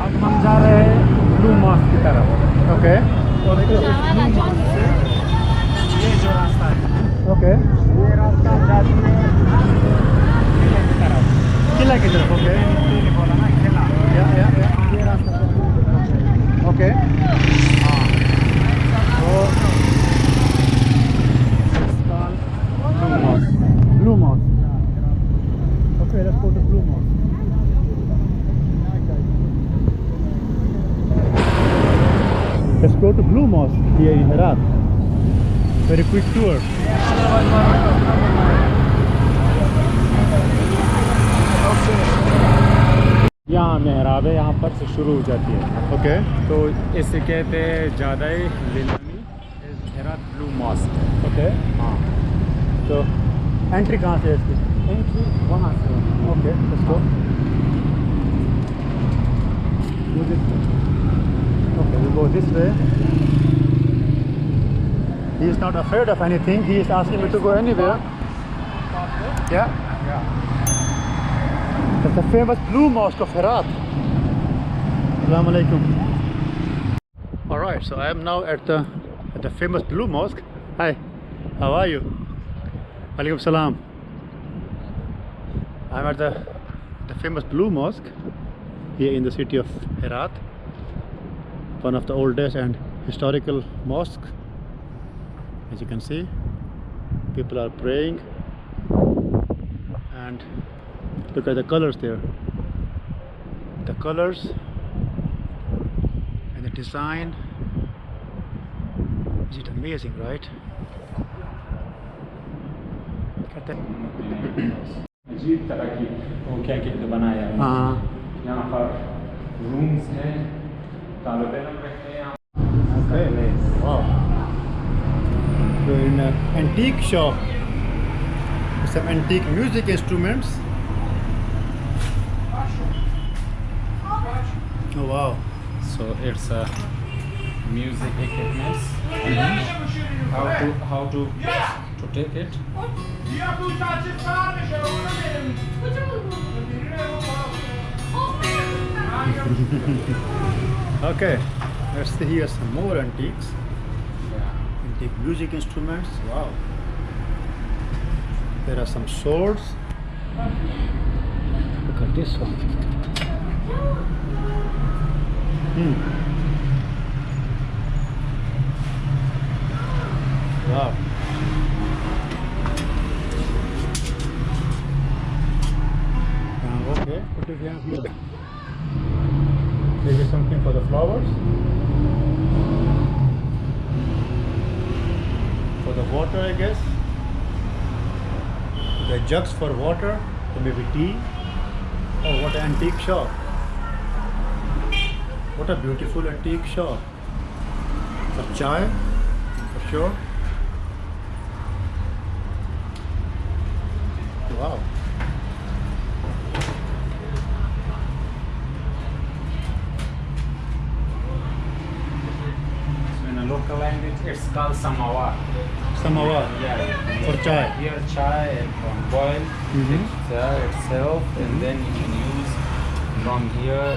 अब हम जा रहे हैं ब्लू मॉस्क की तरफ। ओके और ब्लू मॉस्क से ये जो रास्ता है, ओके ये रास्ता जाती है किले की तरफ। किला की तरफ। ओके मैंने बोला ना किला, या ये रास्ता ओके हाँ। तो Blue Mosque okay let's go to Blue Mosque Let's go to Blue Mosque here in Herat. Very quick tour. यहाँ मेहराब है, यहाँ पर से शुरू हो जाती है। Okay. तो इसे कहते हैं ज़्यादा ही लीलामी हेरात ब्लू मॉस्क। Okay. हाँ, तो एंट्री कहाँ से है इसकी? एंट्री वहाँ से। Okay. Let's go. Okay, we go this way. He is not afraid of anything. He is asking me to go anywhere. Yeah. That's the famous Blue Mosque of Herat. Assalamu alaikum. All right, so I am now at the famous Blue Mosque. Hi, how are you? Alaikum salam. I'm at the famous Blue Mosque here in the city of Herat. One of the oldest and historical mosques. As you can see, people are praying, and look at the colors there. The colors and the design. Is it amazing, right? अजीब तरह की वो क्या कहते बनाया है। हाँ यहाँ पर रूम्स हैं, तालिब इल्म रहते हैं यहाँ। Okay. Wow. We're in an antique shop with some antique music instruments. Oh wow. So it's a music equipments. How to take it? Okay. Let's see here some more antiques. Yeah. Antique music instruments. Wow. There are some swords. Look at this one. Wow. Okay, what do we have here? This is something for the flowers. For the water, I guess. The jugs for water, or maybe tea. Oh, what an antique shop. What a beautiful antique shop. For chai, for sure. Wow. In a local language, it's called samovar. Samovar. Yeah. For chai. Here chai and from boil itself, and then you can use from here.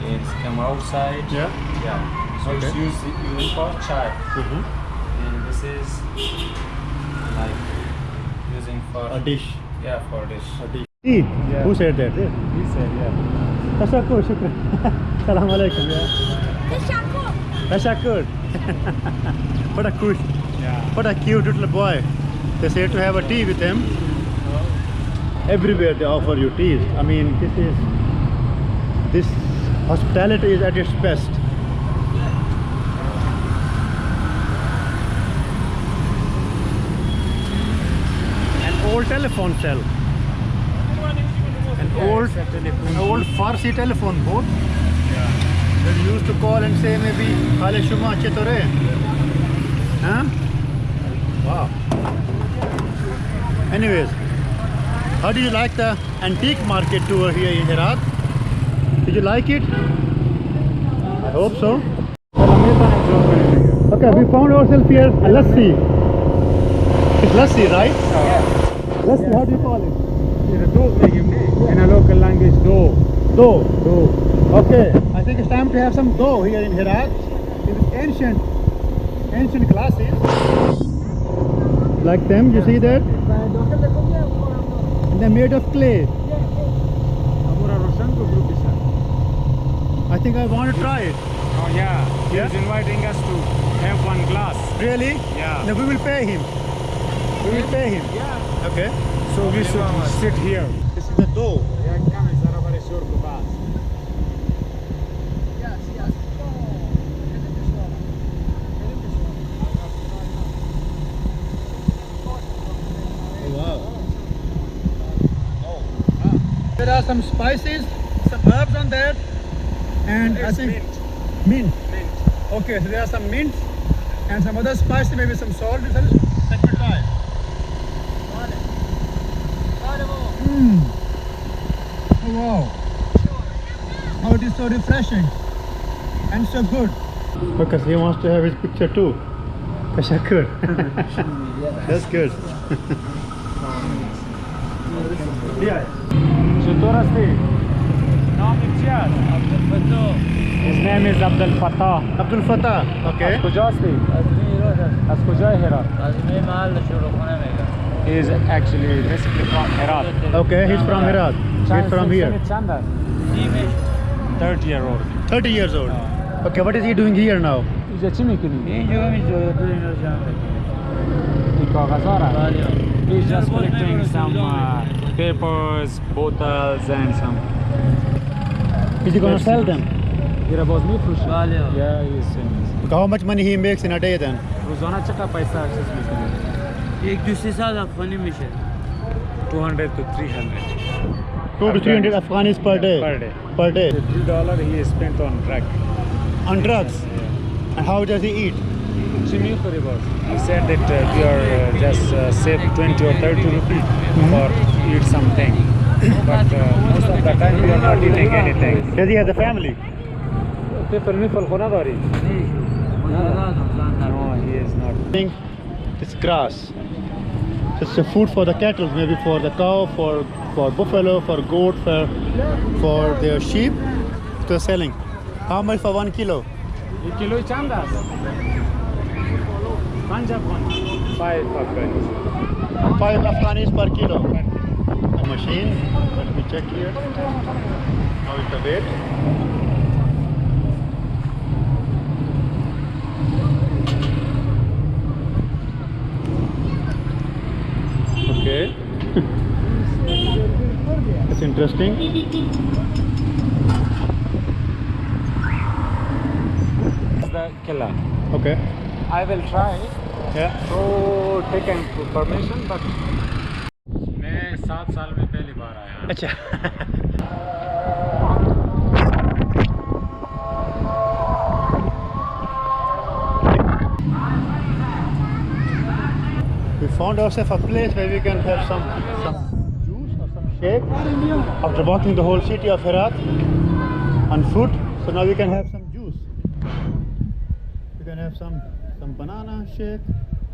It's come outside. Yeah. Yeah. So Okay. it's used for chai, and this is like using for A dish. Yeah, for dish. A dish. Tea. Yeah. Who said that? He said, yeah. Tashakur, shukran. Salam alaikum. Yeah. Tashakur. What a cute, Yeah. what a cute little boy. They say to have a tea with them. Everywhere they offer you tea. I mean, this hospitality is at its best. An old telephone cell. An old Farsi telephone booth. Yeah. They used to call and say maybe Khale Shuma Chetore. Huh? Wow. Anyways, how do you like the antique market tour here in Herat? Did you like it? I hope so. Okay, we found ourselves here a lassi. It's lassi, right? Lassi, how do you call it? In a local language, dough. Dough. Okay, I think it's time to have some dough here in Herat. It is ancient glasses. Like them, you see that? And they're made of clay. I think I want to try it. Oh yeah, he's inviting us to have one glass. Really? Yeah. No, we will pay him. We will pay him. Yeah. Okay. So we should sit here. This is the dough. There are some spices, some herbs on there, and I think mint. Okay, so there are some mint and some other spices, maybe some salt. Let me try. Oh wow! Oh, it is so refreshing and so good. Because he wants to have his picture too. Tashakur. That's good. Yeah. His name is Abdul Fattah. Abdul Fattah. Okay. از کجای هرات؟ He is actually basically from Herat. Okay, he's from Herat. He's from here. 30-year-old. 30 years old. Okay, what is he doing here now? He's just collecting some papers, bottles and some. Is he going to sell them? Yeah, he is saying. How much money he makes in a day then? روزانه چقدر پیسه اکسس میکنه؟ یک دوستی سال افغانی میشه 200 to 300 2 to 300 Afghanis per day. Per day. $3 he is spent on drug. On drugs. And how does he eat? He said that we are just save 20 or 30 rupees for eat something. But most of the time we are not eating anything. Does he have a family? No, he is not. It's grass. It's a food for the cattle, maybe for the cow, for buffalo, for goat, for their sheep. They're selling. How much for 1 kilo? 1 kilo chandas. 5 Afghanis. 5 Afghanis per kilo. A machine. Let me check here. How is the weight? Okay. That's interesting. The killer. Okay. I will try Yeah. to take information, but मैं 7 साल में पहली बार आया. अच्छा. We found ourselves a place where we can have some juice or some shake after walking the whole city of Herat on foot. So now we can have some juice. We can have some banana shake,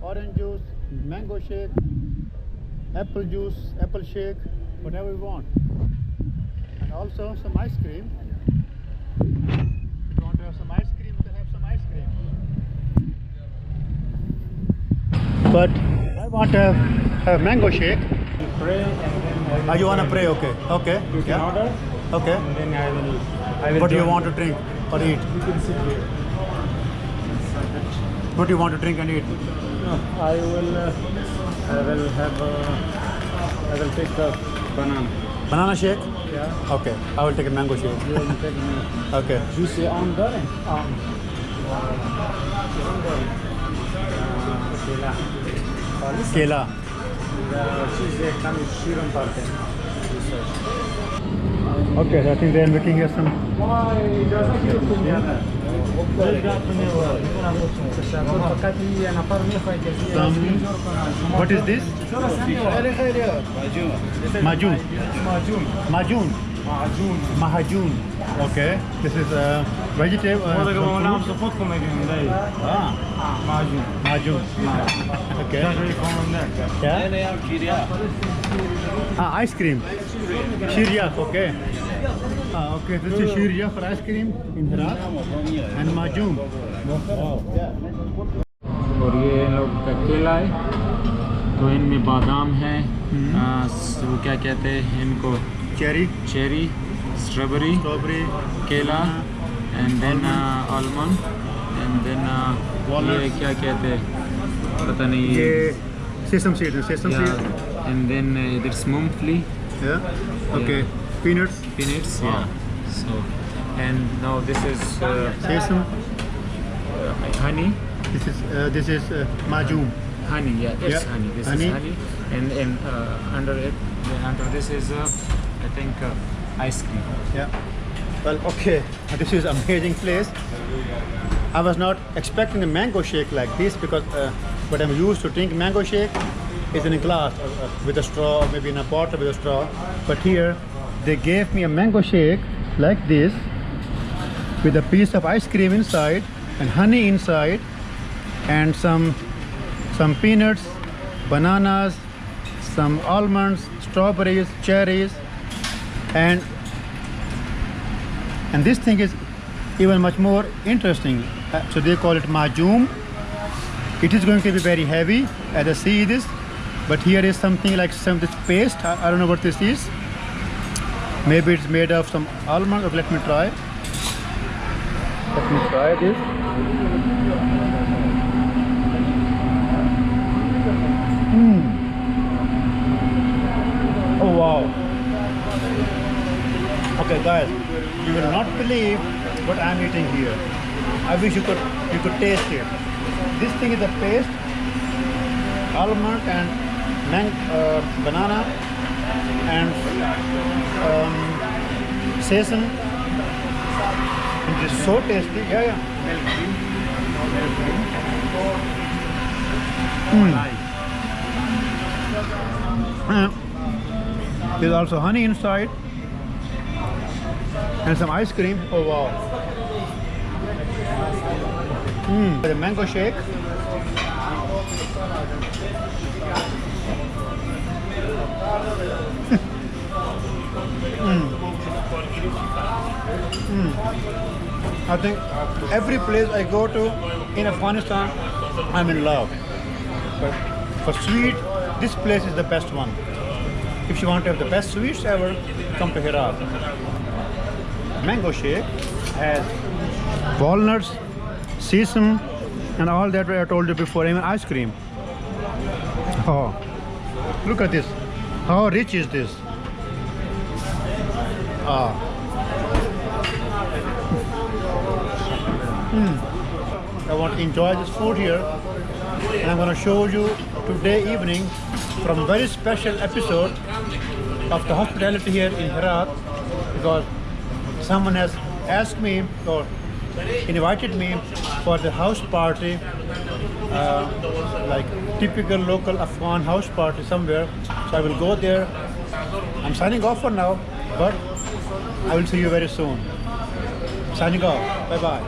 orange juice, mango shake, apple juice, apple shake, whatever we want. And also some ice cream. If you want to have some ice cream, we can have some ice cream. But I want to have mango shake. Pray and then You want to pray? Okay. Okay. you can order. Okay. And then I will. What do you join. want to drink or eat? You can sit here. What do you want to drink and eat? No, I will have. I will take the banana. Banana shake? Yeah. Okay. I will take a mango shake. You will take me. Okay. Juice on the Kela. Cheese can be shiram parte. Okay, so I think they are making here some. What is this? Majun. Majun. Mahajun. Okay, this is vegetable. Majun. Okay. Yeah. Ice cream. Shirya. Okay. Okay, this is Shirya for ice cream in Herat and Majun. Wow. और ये इन लोग का केला है, तो इनमें बादाम है, वो क्या कहते हैं इनको, Cherry. चेरी, स्ट्रॉबेरी, केला, and then almond, and then ये क्या कहते हैं पता नहीं, ये sesame seed. एंड देन इधर मूंगफली, Yeah. Okay. Peanuts. yeah. So and now this is Sesame. honey. This is Majum. Honey, yeah, it's Yeah, honey. This honey. is honey, and under it, under this is I think ice cream. Yeah. Well, okay. This is amazing place. I was not expecting a mango shake like this because what I'm used to drink mango shake is in a glass with a straw, maybe in a bottle with a straw. But here they gave me a mango shake like this with a piece of ice cream inside and honey inside and some peanuts, bananas, some almonds, strawberries, cherries, and this thing is even much more interesting. So they call it majum. It is going to be very heavy as I see this, but here is something like this paste. I don't know what this is. Maybe it's made of some almond. Okay, let me try. Let me try this. Oh wow. Okay guys, you will not believe what I'm eating here. I wish you could taste it. This thing is a paste, almond and banana and sesame. It is so tasty. Yeah. There's also honey inside and some ice cream. Oh wow. The mango shake. I think every place I go to in Afghanistan, I'm in love. But for sweet, this place is the best one. If you want to have the best sweets ever, come to Herat. Mango shake has walnuts, sesame, and all that I told you before, even ice cream. Oh, look at this. How rich is this? I want to enjoy this food here, and I'm going to show you today evening from a very special episode of the hospitality here in Herat, because someone has asked me or invited me for the house party, like typical local Afghan house party somewhere. So I will go there. I'm signing off for now, but I will see you very soon. Signing off. Bye bye.